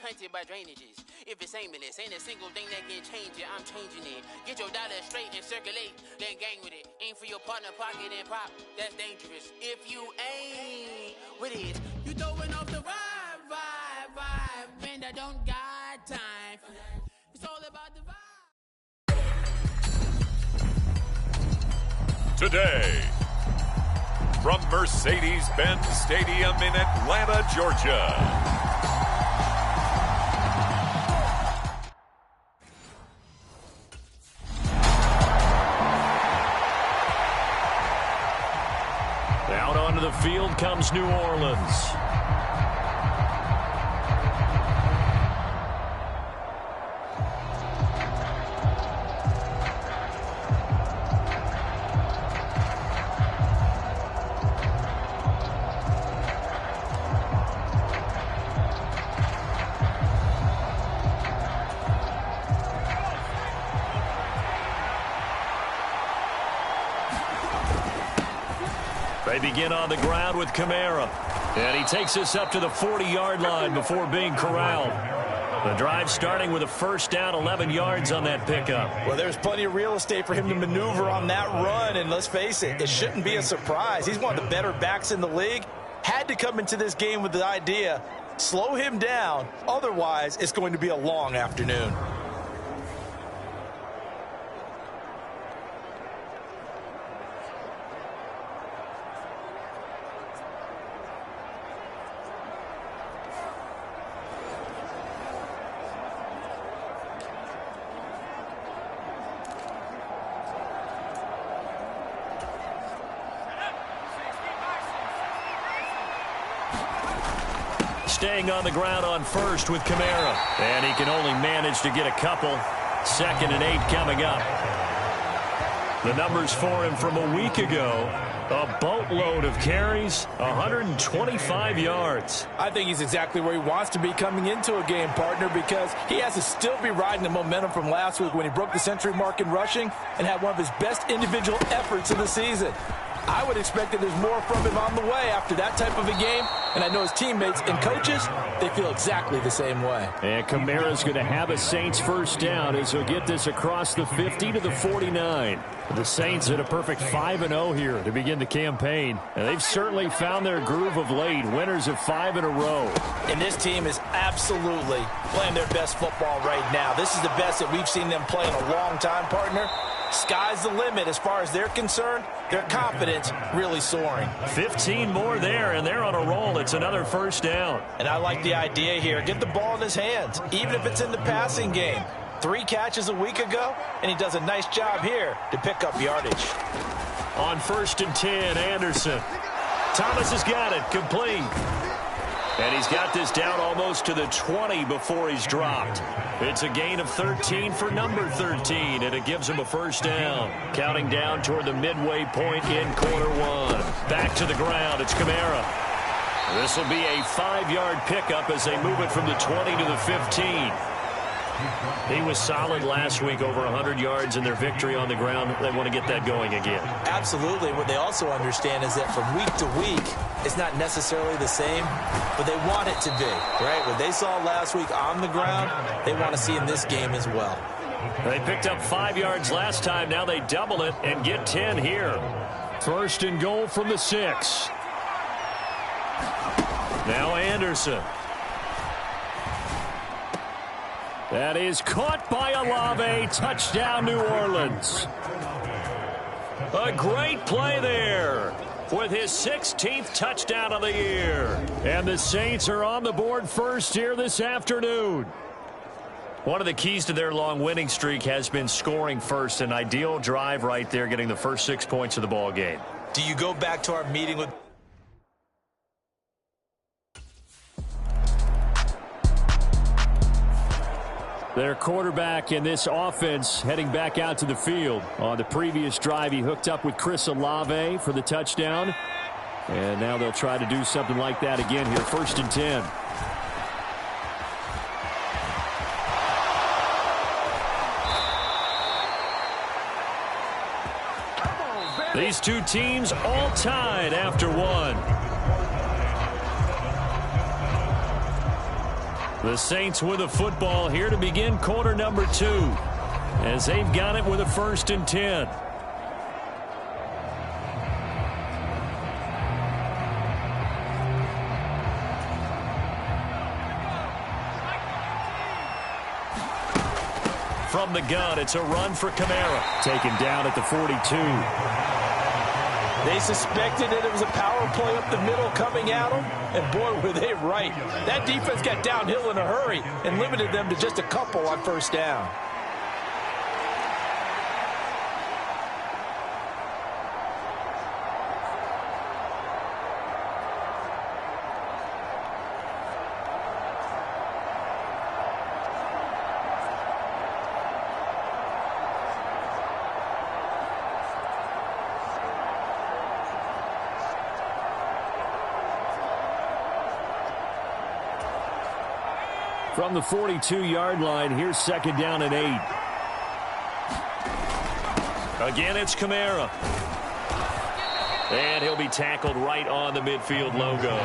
hunted by drainages. If it's aimless, ain't a single thing that can change it, I'm changing it. Get your dollar straight and circulate, then gang with it. Aim for your partner pocket and pop, that's dangerous. If you ain't with it, you throwing off the vibe, and I don't got time. It's all about the vibe. Today, from Mercedes-Benz Stadium in Atlanta, Georgia. Out onto the field comes New Orleans. They begin on the ground with Kamara. And he takes us up to the 40-yard line before being corralled. The drive starting with a first down, 11 yards on that pickup. Well, there's plenty of real estate for him to maneuver on that run. And let's face it, it shouldn't be a surprise. He's one of the better backs in the league. Had to come into this game with the idea, slow him down. Otherwise, it's going to be a long afternoon. Staying on the ground on first with Kamara. And he can only manage to get a couple. 2nd and 8 coming up. The numbers for him from a week ago. A boatload of carries, 125 yards. I think he's exactly where he wants to be coming into a game, partner, because he has to still be riding the momentum from last week when he broke the century mark in rushing and had one of his best individual efforts of the season. I would expect that there's more from him on the way after that type of a game, and I know his teammates and coaches, they feel exactly the same way. And Kamara's going to have a Saints first down as he'll get this across the 50 to the 49. The Saints at a perfect 5-0 here to begin the campaign, and they've certainly found their groove of late, winners of 5 in a row. And this team is absolutely playing their best football right now. This is the best that we've seen them play in a long time, partner. Sky's the limit as far as they're concerned. Their confidence really soaring. 15 more there, and they're on a roll. It's another first down. And I like the idea here. Get the ball in his hands, even if it's in the passing game. 3 catches a week ago, and he does a nice job here to pick up yardage. On 1st and 10, Anderson. Thomas has got it, complete. And he's got this down almost to the 20 before he's dropped. It's a gain of 13 for number 13, and it gives him a first down. Counting down toward the midway point in quarter 1. Back to the ground, it's Kamara. This will be a 5-yard pickup as they move it from the 20 to the 15. He was solid last week, over 100 yards in their victory on the ground. They want to get that going again. Absolutely. What they also understand is that from week to week, it's not necessarily the same, but they want it to be, right? What they saw last week on the ground, they want to see in this game as well. They picked up 5 yards last time. Now they double it and get 10 here. 1st and goal from the 6. Now Anderson. That is caught by Olave. Touchdown, New Orleans. A great play there with his 16th touchdown of the year. And the Saints are on the board first here this afternoon. One of the keys to their long winning streak has been scoring first. An ideal drive right there, getting the first 6 points of the ball game. Do you go back to our meeting with... Their quarterback in this offense heading back out to the field. On the previous drive, he hooked up with Chris Olave for the touchdown. And now they'll try to do something like that again here. 1st and 10. These two teams all tied after one. The Saints with a football here to begin quarter number 2, as they've got it with a 1st and 10. From the gun, it's a run for Kamara. Taken down at the 42. They suspected that it was a power play up the middle coming at them, and boy, were they right. That defense got downhill in a hurry and limited them to just a couple on 1st down. From the 42-yard line, here's 2nd down and 8. Again, it's Kamara. And he'll be tackled right on the midfield logo.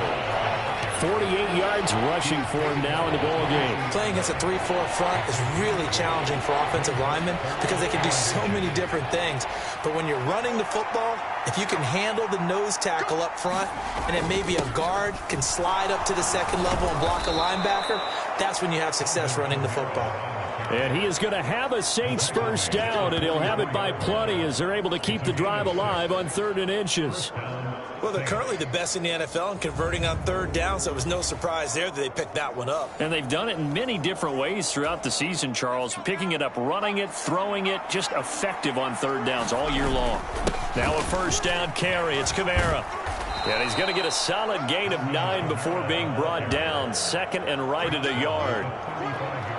48 yards rushing for him now in the ball game. Playing against a 3-4 front is really challenging for offensive linemen because they can do so many different things. But when you're running the football, if you can handle the nose tackle up front and then maybe a guard can slide up to the 2nd level and block a linebacker, that's when you have success running the football. And he is going to have a Saints 1st down, and he'll have it by plenty as they're able to keep the drive alive on 3rd and inches. Well, they're currently the best in the NFL in converting on 3rd down, so it was no surprise there that they picked that one up. And they've done it in many different ways throughout the season, Charles. Picking it up, running it, throwing it, just effective on 3rd downs all year long. Now a 1st down carry. It's Kamara. And he's going to get a solid gain of 9 before being brought down. 2nd and right at a yard.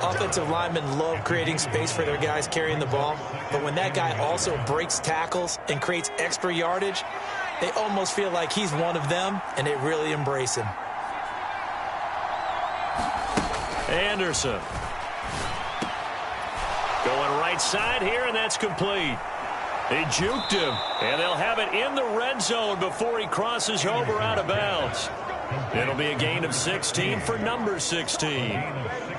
Offensive linemen love creating space for their guys carrying the ball, but when that guy also breaks tackles and creates extra yardage, they almost feel like he's one of them, and they really embrace him. Anderson. Going right side here, and that's complete. They juked him, and they'll have it in the red zone before he crosses over out of bounds. It'll be a gain of 16 for number 16.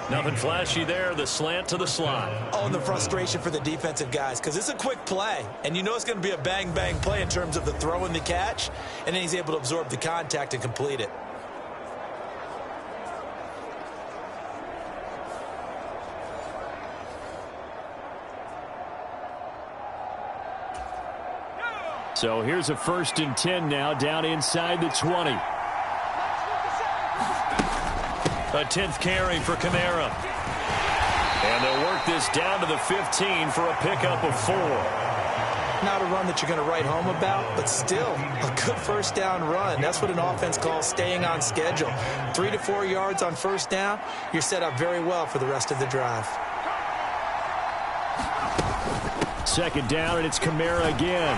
Nothing flashy there, the slant to the slot. Oh, and the frustration for the defensive guys, because it's a quick play, and you know it's going to be a bang-bang play in terms of the throw and the catch, and then he's able to absorb the contact and complete it. So here's a 1st and 10 now, down inside the 20. A 10th carry for Kamara. And they'll work this down to the 15 for a pickup of 4. Not a run that you're going to write home about, but still a good 1st down run. That's what an offense calls staying on schedule. 3 to 4 yards on 1st down, you're set up very well for the rest of the drive. 2nd down, and it's Kamara again.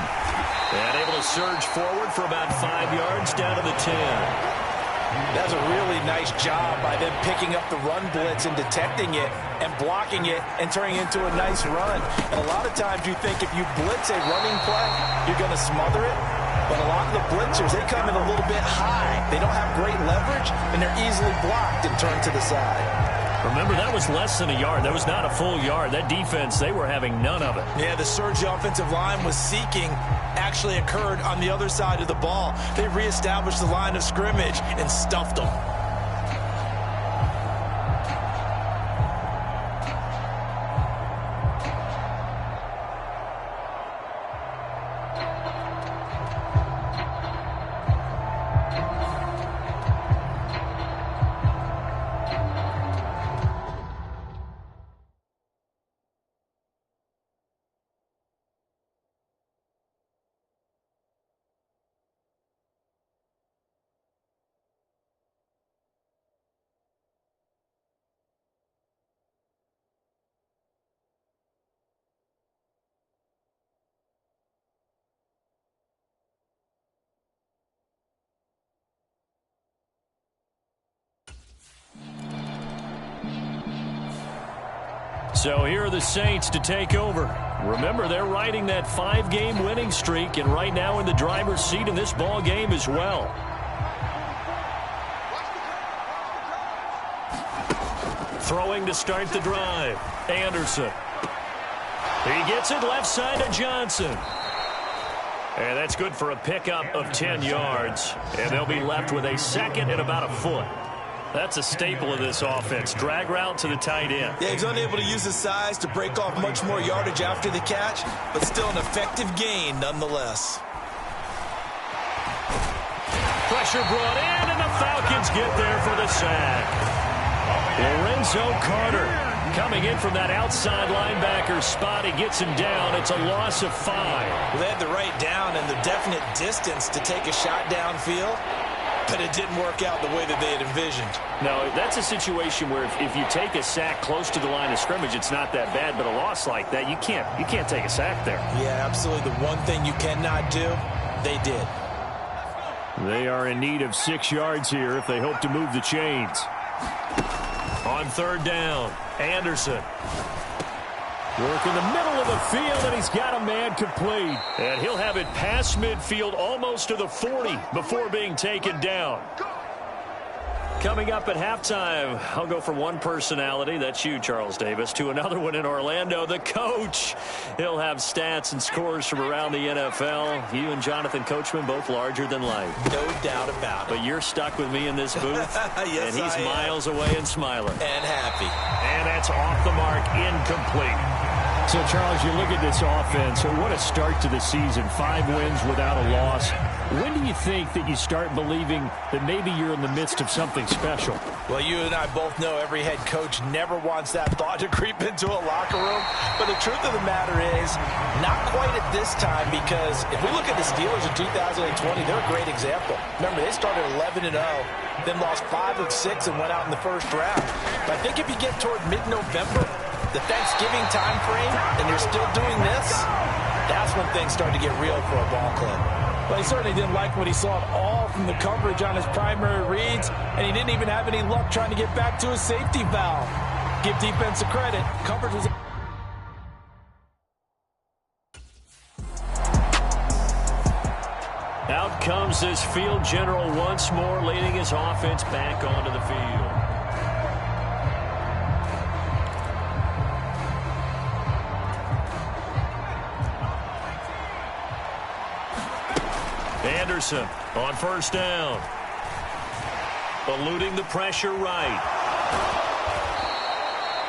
And able to surge forward for about 5 yards down to the 10. That's a really nice job by them picking up the run blitz and detecting it and blocking it and turning it into a nice run. And a lot of times you think if you blitz a running play, you're going to smother it. But a lot of the blitzers, they come in a little bit high. They don't have great leverage, and they're easily blocked and turned to the side. Remember, that was less than a yard. That was not a full yard. That defense, they were having none of it. Yeah, the surge the offensive line was seeking actually occurred on the other side of the ball. They reestablished the line of scrimmage and stuffed them. So here are the Saints to take over. Remember, they're riding that 5-game winning streak, and right now in the driver's seat in this ball game as well. Throwing to start the drive. Anderson. He gets it left side to Johnson. And that's good for a pickup of 10 yards. And they'll be left with a second and about a foot. That's a staple of this offense. Drag route to the tight end. Yeah, he's unable to use his size to break off much more yardage after the catch, but still an effective gain nonetheless. Pressure brought in, and the Falcons get there for the sack. Lorenzo Carter coming in from that outside linebacker spot. He gets him down. It's a loss of 5. Well, they had the right down and the definite distance to take a shot downfield, but it didn't work out the way that they had envisioned. No, that's a situation where if you take a sack close to the line of scrimmage, it's not that bad, but a loss like that, you can't take a sack there. Yeah, absolutely. The one thing you cannot do, they did. They are in need of 6 yards here if they hope to move the chains. On third down, Anderson. Work in the middle of the field, and he's got a man complete. And he'll have it past midfield almost to the 40 before being taken down. Coming up at halftime, I'll go from one personality, that's you, Charles Davis, to another one in Orlando, the coach. He'll have stats and scores from around the NFL. You and Jonathan Coachman, both larger than life. No doubt about it. But you're stuck with me in this booth, yes, and he's miles away and smiling. And happy. And that's off the mark, incomplete. So, Charles, you look at this offense, what a start to the season. 5 wins without a loss. When do you think that you start believing that maybe you're in the midst of something special? Well, you and I both know every head coach never wants that thought to creep into a locker room. But the truth of the matter is, not quite at this time, because if we look at the Steelers in 2020, they're a great example. Remember, they started 11-0, then lost 5 of 6 and went out in the first round. But I think if you get toward mid-November, the Thanksgiving time frame, and you're still doing this, that's when things start to get real for a ball club. Well, he certainly didn't like what he saw at all from the coverage on his primary reads, and he didn't even have any luck trying to get back to his safety valve. Give defense a credit. Coverage was... Out comes this field general once more, leading his offense back onto the field. Anderson on first down. Eluding the pressure right.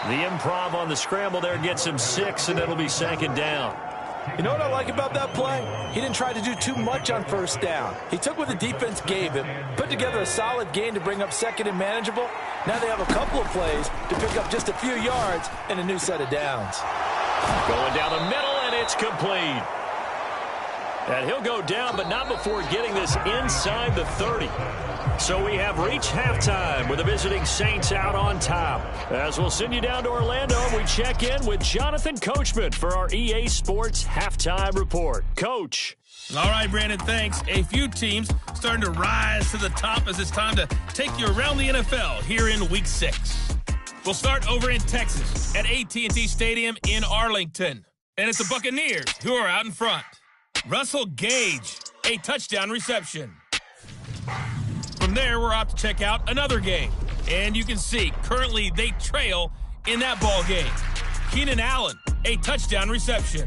The improv on the scramble there gets him 6, and it'll be second down. You know what I like about that play? He didn't try to do too much on first down. He took what the defense gave him, put together a solid gain to bring up second and manageable. Now they have a couple of plays to pick up just a few yards and a new set of downs. Going down the middle, and it's complete. And he'll go down, but not before getting this inside the 30. So we have reached halftime with the visiting Saints out on top. As we'll send you down to Orlando, we check in with Jonathan Coachman for our EA Sports Halftime Report. Coach. All right, Brandon, thanks. A few teams starting to rise to the top as it's time to take you around the NFL here in Week 6. We'll start over in Texas at AT&T Stadium in Arlington. And it's the Buccaneers who are out in front. Russell Gage, a touchdown reception. From there, we're off to check out another game. And you can see, currently they trail in that ball game. Keenan Allen, a touchdown reception.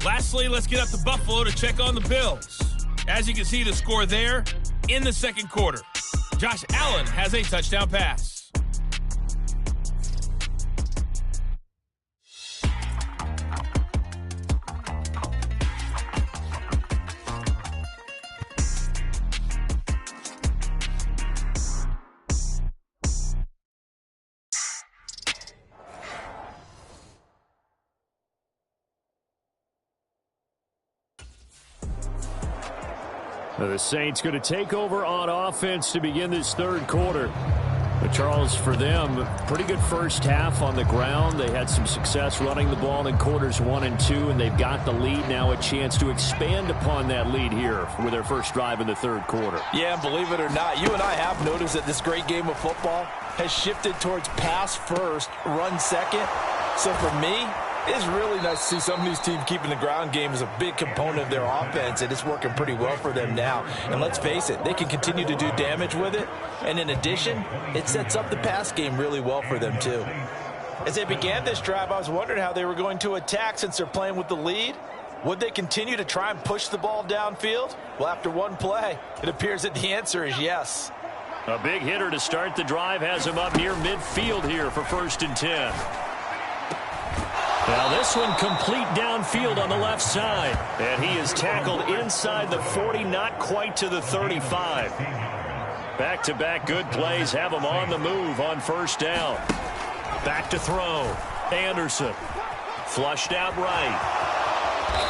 Lastly, let's get up to Buffalo to check on the Bills. As you can see, the score there in the second quarter. Josh Allen has a touchdown pass. The Saints going to take over on offense to begin this third quarter. But Charles, for them, pretty good first half on the ground. They had some success running the ball in quarters 1 and 2, and they've got the lead now, a chance to expand upon that lead here with their first drive in the third quarter. Yeah, believe it or not, you and I have noticed that this great game of football has shifted towards pass first, run second. So for me, It's really nice to see some of these teams keeping the ground game as a big component of their offense, and it's working pretty well for them now. And let's face it, they can continue to do damage with it. And in addition, it sets up the pass game really well for them too. As they began this drive, I was wondering how they were going to attack since they're playing with the lead. Would they continue to try and push the ball downfield? Well, after one play, it appears that the answer is yes. A big hitter to start the drive has him up near midfield here for 1st and 10. Now this one complete downfield on the left side. And he is tackled inside the 40, not quite to the 35. Back-to-back good plays have him on the move on 1st down. Back to throw. Anderson. Flushed out right.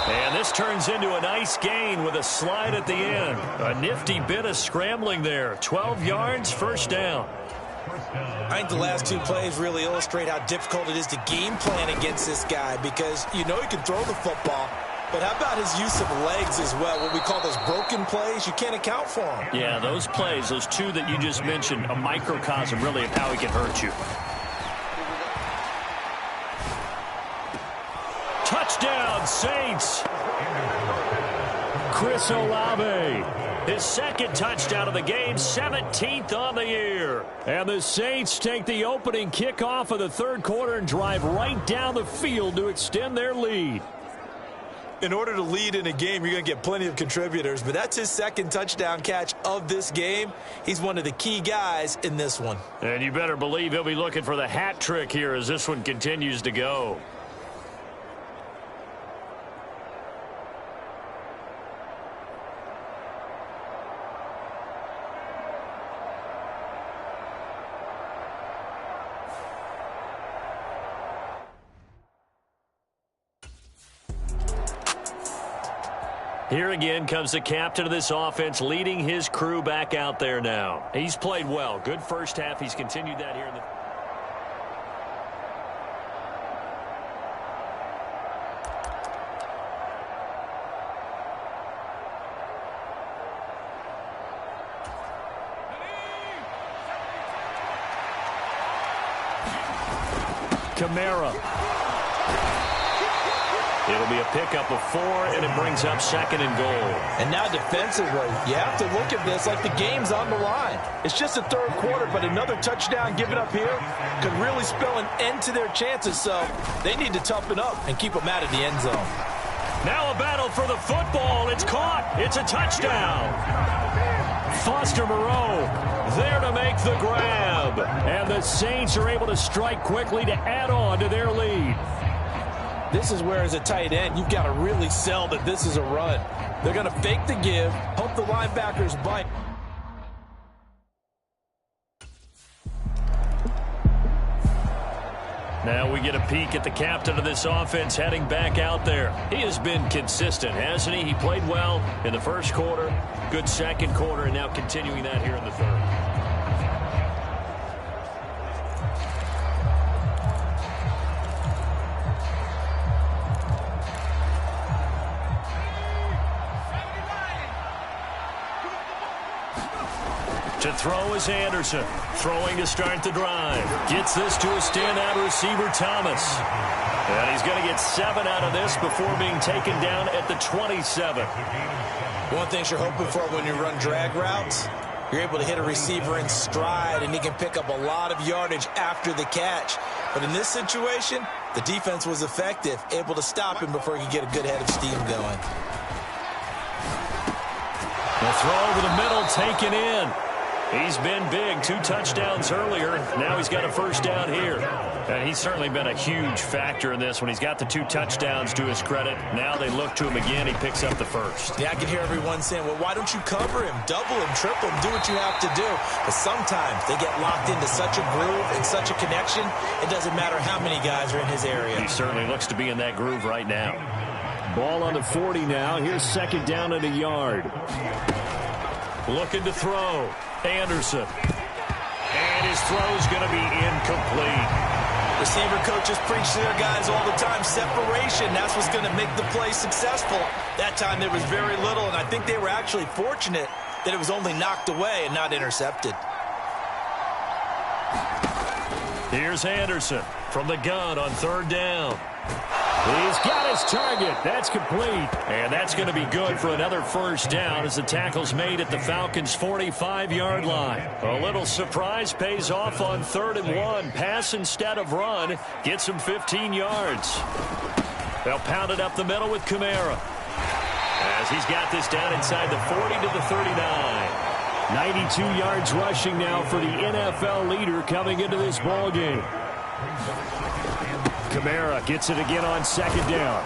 And this turns into a nice gain with a slide at the end. A nifty bit of scrambling there. 12 yards, 1st down. I think the last two plays really illustrate how difficult it is to game plan against this guy because you know he can throw the football, but how about his use of legs as well? What we call those broken plays, you can't account for them. Yeah, those plays, those two that you just mentioned, a microcosm really of how he can hurt you. Touchdown, Saints! Chris Olave. His 2nd touchdown of the game, 17th on the year. And the Saints take the opening kickoff of the 3rd quarter and drive right down the field to extend their lead. In order to lead in a game, you're going to get plenty of contributors, but that's his 2nd touchdown catch of this game. He's one of the key guys in this one. And you better believe he'll be looking for the hat trick here as this one continues to go. Here again comes the captain of this offense, leading his crew back out there now. He's played well. Good first half. He's continued that here in the... Kamara. It'll be a pickup of 4, and it brings up 2nd and goal. And now defensively, you have to look at this like the game's on the line. It's just the 3rd quarter, but another touchdown given up here could really spell an end to their chances, so they need to toughen up and keep them out of the end zone. Now a battle for the football. It's caught. It's a touchdown. Foster Moreau there to make the grab. And the Saints are able to strike quickly to add on to their lead. This is where, as a tight end, you've got to really sell that this is a run. They're going to fake the give, hope the linebackers bite. Now we get a peek at the captain of this offense heading back out there. He has been consistent, hasn't he? He played well in the 1st quarter, good 2nd quarter, and now continuing that here in the 3rd. To throw is Anderson. Throwing to start the drive. Gets this to a standout receiver, Thomas. And he's going to get 7 out of this before being taken down at the 27. One thing you're hoping for when you run drag routes, you're able to hit a receiver in stride, and he can pick up a lot of yardage after the catch. But in this situation, the defense was effective, able to stop him before he could get a good head of steam going. The throw over the middle, taken in. He's been big, 2 touchdowns earlier. Now he's got a 1st down here. And he's certainly been a huge factor in this when he's got the 2 touchdowns to his credit. Now they look to him again. He picks up the 1st. Yeah, I can hear everyone saying, well, why don't you cover him, double him, triple him, do what you have to do. But sometimes they get locked into such a groove and such a connection, it doesn't matter how many guys are in his area. He certainly looks to be in that groove right now. Ball on the 40 now. Here's 2nd down and a yard. Looking to throw. Anderson. And his throw's going to be incomplete. Receiver coaches preach to their guys all the time. Separation, that's what's going to make the play successful. That time there was very little, and I think they were actually fortunate that it was only knocked away and not intercepted. Here's Anderson from the gun on 3rd down. He's got his target. That's complete. And that's going to be good for another first down as the tackle's made at the Falcons' 45-yard line. A little surprise pays off on 3rd and 1. Pass instead of run. Gets him 15 yards. They'll pound it up the middle with Kamara, as he's got this down inside the 40 to the 39. 92 yards rushing now for the NFL leader coming into this ball game. Kamara gets it again on 2nd down.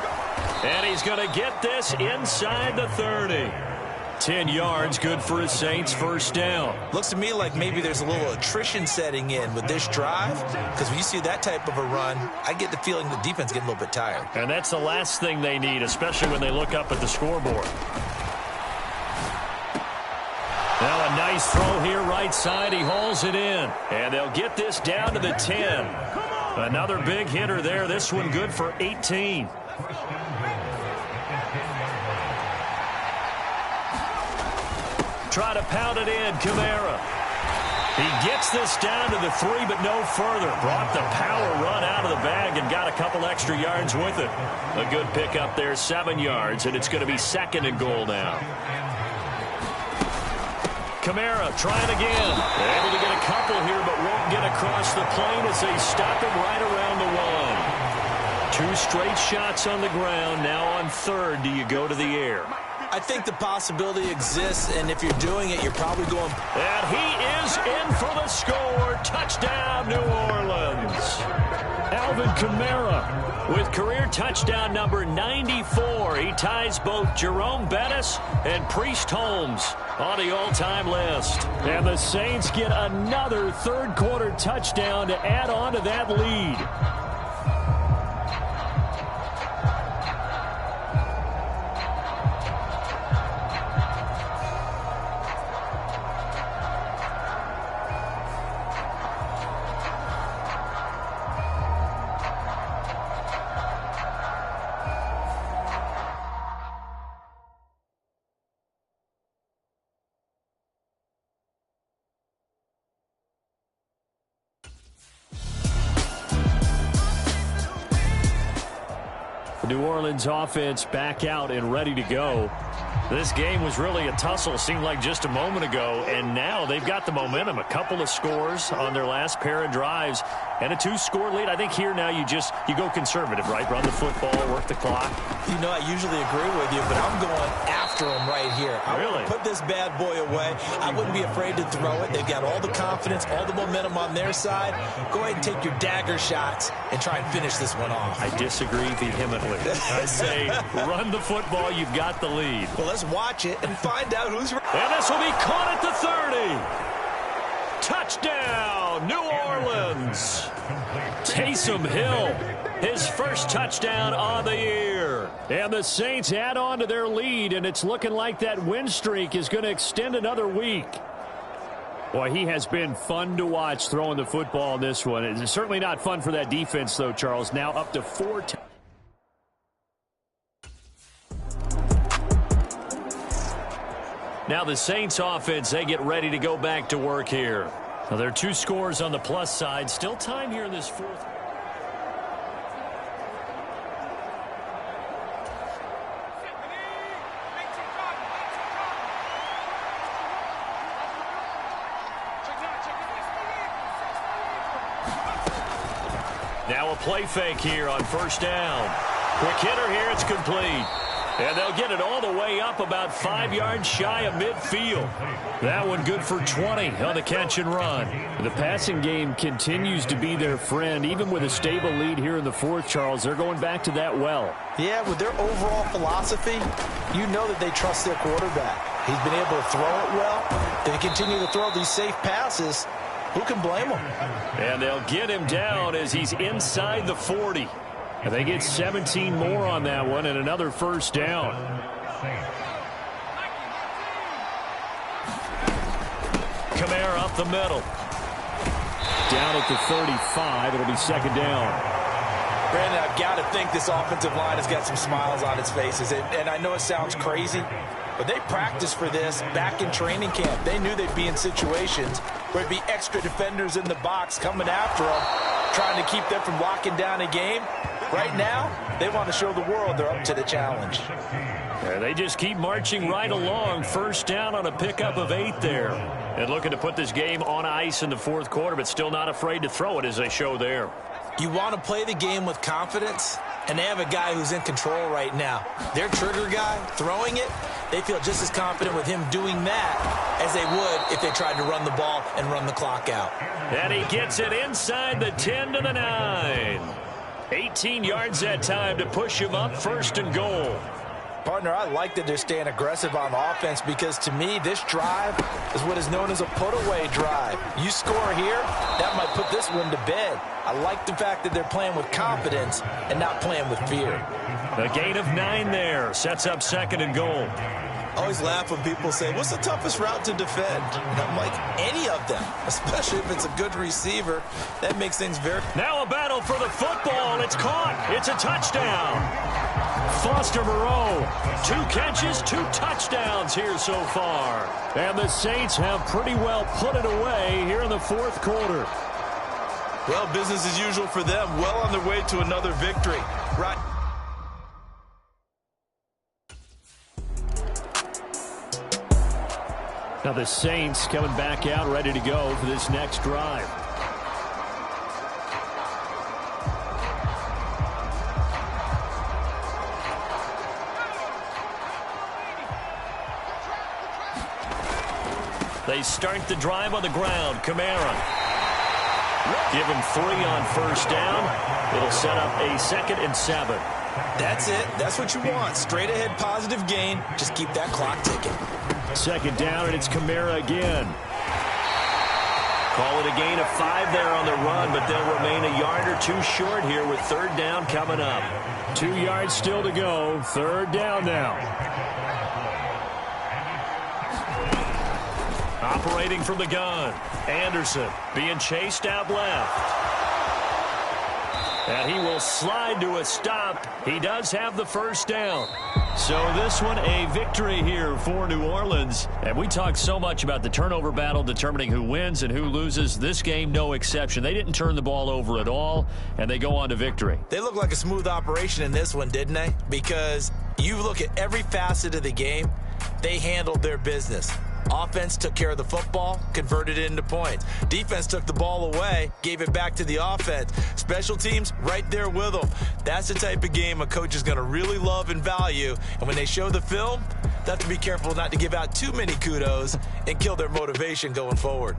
And he's going to get this inside the 30. 10 yards, good for his Saints, first down. Looks to me like maybe there's a little attrition setting in with this drive, because when you see that type of a run, I get the feeling the defense getting a little bit tired. And that's the last thing they need, especially when they look up at the scoreboard. Now a nice throw here right side. He hauls it in. And they'll get this down to the 10. Another big hitter there. This one good for 18. Try to pound it in, Kamara. He gets this down to the 3, but no further. Brought the power run out of the bag and got a couple extra yards with it. A good pickup there, 7 yards, and it's going to be 2nd and goal now. Kamara trying again. Able to get a couple here, but won't get across the plane as they stop him right around the 1. 2 straight shots on the ground. Now on 3rd, do you go to the air? I think the possibility exists, and if you're doing it, you're probably going. And he is in for the score. Touchdown, New Orleans. Alvin Kamara with career touchdown number 94. He ties both Jerome Bettis and Priest Holmes on the all-time list. And the Saints get another 3rd quarter touchdown to add on to that lead. New Orleans offense back out and ready to go. This game was really a tussle, seemed like just a moment ago, and now they've got the momentum. A couple of scores on their last pair of drives and a 2-score lead. I think here now you go conservative, right? Run the football, work the clock. You know, I usually agree with you, but I'm going after them right here. I really put this bad boy away. I wouldn't be afraid to throw it. They've got all the confidence, all the momentum on their side. Go ahead and take your dagger shots and try and finish this one off. I disagree vehemently. I say run the football. You've got the lead. Well, let's watch it and find out who's right. And this will be caught at the 30. Touchdown, New Orleans. Taysom Hill, his first touchdown on the year. And the Saints add on to their lead, and it's looking like that win streak is going to extend another week. Boy, he has been fun to watch throwing the football in this one. It's certainly not fun for that defense, though, Charles. Now up to 4 times. Now the Saints offense, they get ready to go back to work here. Now there are 2 scores on the plus side. Still time here in this 4th. Now a play fake here on 1st down. Quick hitter here, it's complete. And they'll get it all the way up about 5 yards shy of midfield. That one good for 20 on the catch and run. The passing game continues to be their friend. Even with a stable lead here in the 4th, Charles, they're going back to that well. Yeah, with their overall philosophy, you know that they trust their quarterback. He's been able to throw it well. They continue to throw these safe passes. Who can blame them? And they'll get him down as he's inside the 40. And they get 17 more on that one and another first down. Kamara up the middle. Down at the 35. It'll be 2nd down. Brandon, I've got to think this offensive line has got some smiles on its faces. And I know it sounds crazy, but they practiced for this back in training camp. They knew they'd be in situations where it'd be extra defenders in the box coming after them, trying to keep them from locking down a game. Right now, they want to show the world they're up to the challenge. And they just keep marching right along. First down on a pickup of 8 there. And looking to put this game on ice in the fourth quarter, but still not afraid to throw it as they show there. You want to play the game with confidence, and they have a guy who's in control right now. Their trigger guy, throwing it, they feel just as confident with him doing that as they would if they tried to run the ball and run the clock out. And he gets it inside the 10 to the 9. 18 yards that time to push him up, 1st and goal. Partner, I like that they're staying aggressive on offense because, to me, this drive is what is known as a put-away drive. You score here, that might put this one to bed. I like the fact that they're playing with confidence and not playing with fear. A gain of 9 there, sets up 2nd and goal. I always laugh when people say, what's the toughest route to defend? And I'm like, any of them, especially if it's a good receiver. That makes things very... Now a battle for the football. It's caught. It's a touchdown. Foster Moreau, 2 catches, 2 touchdowns here so far. And the Saints have pretty well put it away here in the fourth quarter. Well, business as usual for them. Well on their way to another victory. Right. Now the Saints coming back out ready to go for this next drive. They start the drive on the ground. Kamara. Give him 3 on first down. It'll set up a 2nd and 7. That's it. That's what you want. Straight ahead positive gain. Just keep that clock ticking. 2nd down, and it's Kamara again. Call it a gain of 5 there on the run, but they'll remain a yard or 2 short here with 3rd down coming up. 2 yards still to go. 3rd down now. Operating from the gun. Anderson being chased out left. And he will slide to a stop. He does have the 1st down. So this one a victory here for New Orleans. And we talk so much about the turnover battle determining who wins and who loses. This game, no exception. They didn't turn the ball over at all, and they go on to victory. They look like a smooth operation in this one, didn't they? Because you look at every facet of the game, they handled their business. Offense took care of the football, converted it into points. Defense took the ball away, gave it back to the offense. Special teams, right there with them. That's the type of game a coach is going to really love and value. And when they show the film, they have to be careful not to give out too many kudos and kill their motivation going forward.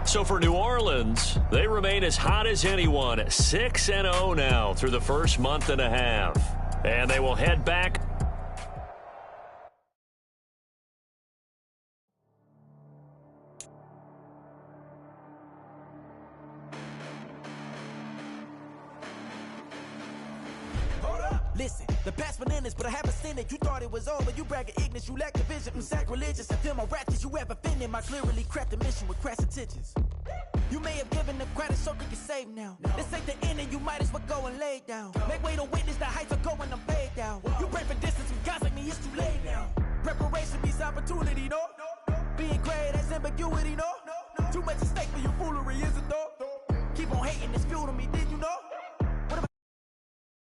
So for New Orleans, they remain as hot as anyone, 6-0 now through the first month and a half. And they will head back. Listen, the past bananas, but I haven't seen it. You thought it was over, you bragging ignorance, you lack the vision. Sacrilegious, I feel my wrath, cause you ever offended my clearly crafted mission with crass intentions. You may have given the credit so they can save now. This ain't the end and you might as well go and lay down. Make way to witness the heights are going, I'm paid down. You pray for distance with guys like me, it's too late now. Preparation means opportunity, no? Being great, that's ambiguity, no? Too much at stake for your foolery, is it though? Keep on hating, it's fuel to me,